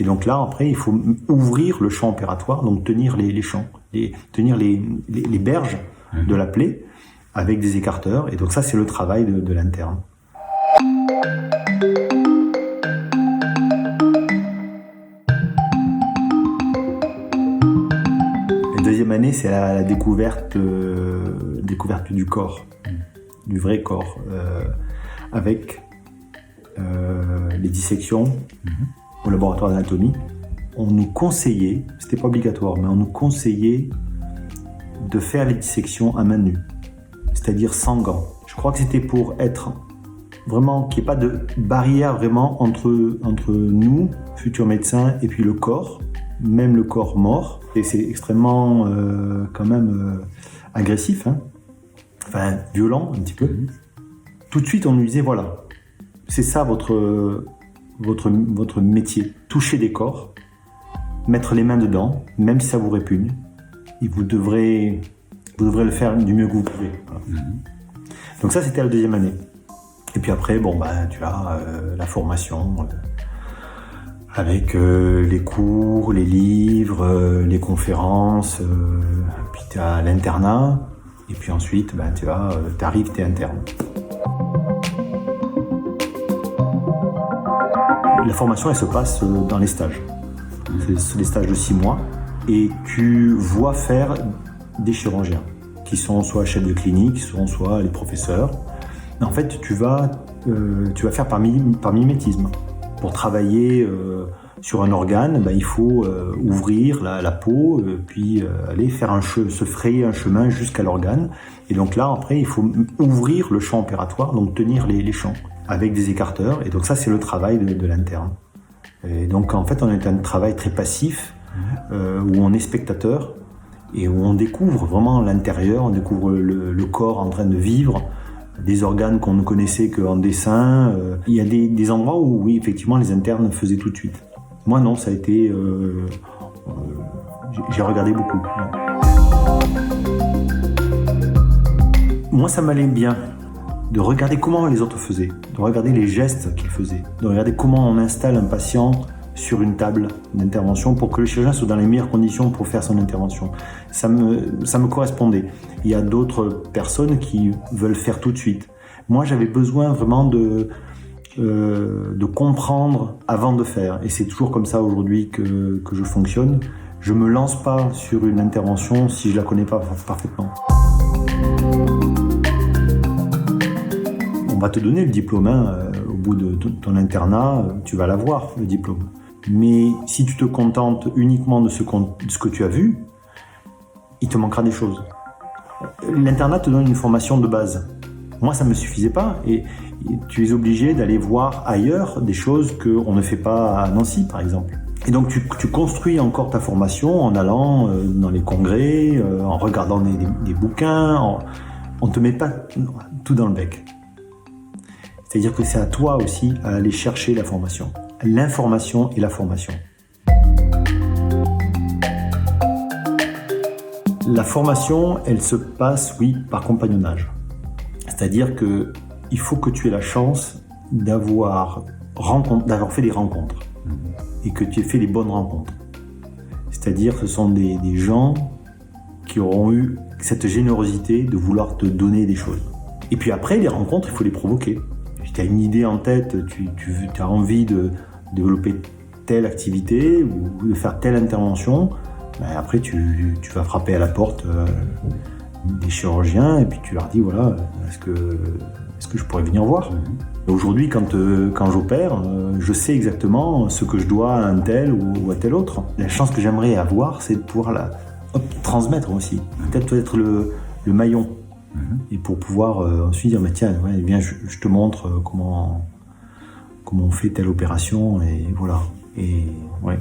Et donc là, après, il faut ouvrir le champ opératoire, donc tenir les champs, tenir les berges de la plaie avec des écarteurs. Et donc ça, c'est le travail de l'interne. La deuxième année, c'est la découverte du corps, du vrai corps, avec les dissections au laboratoire d'anatomie. On nous conseillait, c'était pas obligatoire, mais on nous conseillait de faire les dissections à main nue, c'est-à-dire sans gants. Je crois que c'était pour être vraiment qu'il n'y ait pas de barrière vraiment entre nous, futurs médecins, et puis le corps, même le corps mort. Et c'est extrêmement quand même agressif, hein. Enfin violent un petit peu. Tout de suite on nous disait voilà, c'est ça votre métier, toucher des corps, mettre les mains dedans, même si ça vous répugne, et vous devrez le faire du mieux que vous pouvez. Voilà. Donc ça, c'était la deuxième année. Et puis après, tu as la formation avec les cours, les livres, les conférences, puis tu as l'internat, et puis ensuite, tu arrives, tu es interne. La formation, elle se passe dans les stages. C'est des stages de 6 mois. Et tu vois faire des chirurgiens, qui sont soit chefs de clinique, soit les professeurs. En fait, tu vas faire par mimétisme. Pour travailler sur un organe, il faut ouvrir la peau, puis aller faire se frayer un chemin jusqu'à l'organe. Et donc là, après, il faut ouvrir le champ opératoire, donc tenir les champs avec des écarteurs. Et donc ça, c'est le travail de l'interne. Et donc en fait, on est un travail très passif, où on est spectateur et où on découvre vraiment l'intérieur, on découvre le corps en train de vivre, des organes qu'on ne connaissait qu'en dessin. Il y a des endroits où, oui, effectivement, les internes faisaient tout de suite. Moi, non, ça a été... j'ai regardé beaucoup. Moi, ça m'allait bien de regarder comment les autres faisaient, de regarder les gestes qu'ils faisaient, de regarder comment on installe un patient sur une table d'intervention pour que le chirurgien soit dans les meilleures conditions pour faire son intervention. Ça me correspondait. Il y a d'autres personnes qui veulent faire tout de suite. Moi, j'avais besoin vraiment de comprendre avant de faire. Et c'est toujours comme ça aujourd'hui que je fonctionne. Je me lance pas sur une intervention si je la connais pas parfaitement. On va te donner le diplôme, au bout de ton internat, tu vas l'avoir, le diplôme. Mais si tu te contentes uniquement de ce que tu as vu, il te manquera des choses. L'internat te donne une formation de base. Moi, ça ne me suffisait pas et tu es obligé d'aller voir ailleurs des choses qu'on ne fait pas à Nancy, par exemple. Et donc, tu construis encore ta formation en allant dans les congrès, en regardant des bouquins. On ne te met pas tout dans le bec. C'est-à-dire que c'est à toi aussi à aller chercher la formation. L'information et la formation. La formation, elle se passe, oui, par compagnonnage. C'est-à-dire qu'il faut que tu aies la chance d'avoir fait des rencontres et que tu aies fait les bonnes rencontres. C'est-à-dire que ce sont des gens qui auront eu cette générosité de vouloir te donner des choses. Et puis après, les rencontres, il faut les provoquer. Si tu as une idée en tête, tu as envie de développer telle activité ou de faire telle intervention, après tu vas frapper à la porte des chirurgiens et puis tu leur dis voilà, est-ce que je pourrais venir voir. Aujourd'hui, quand j'opère, je sais exactement ce que je dois à un tel ou à tel autre. La chance que j'aimerais avoir, c'est de pouvoir transmettre aussi, peut-être être le maillon. Et pour pouvoir ensuite dire tiens, viens, je te montre comment on fait telle opération et voilà. Et ouais.